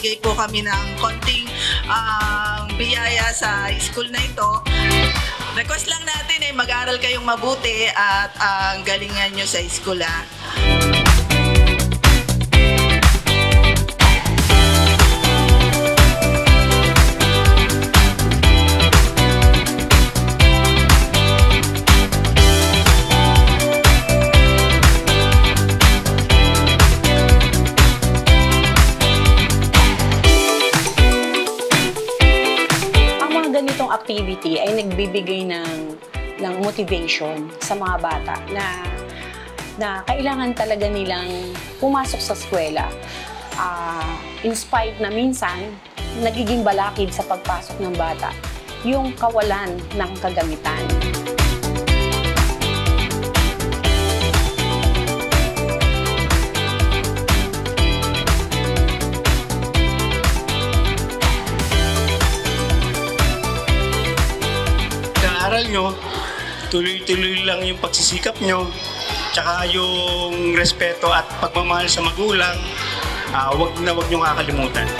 nagbibigay po kami ng konting biyaya sa school na ito. Request lang natin mag-aral kayong mabuti at galingan nyo sa school. Ganitong activity ay nagbibigay ng motivation sa mga bata na kailangan talaga nilang pumasok sa eskwela. Inspired na minsan, nagiging balakid sa pagpasok ng bata yung kawalan ng kagamitan. Aral nyo, tuloy-tuloy lang yung pagsisikap nyo, tsaka yung respeto at pagmamahal sa magulang, wag nyo kakalimutan.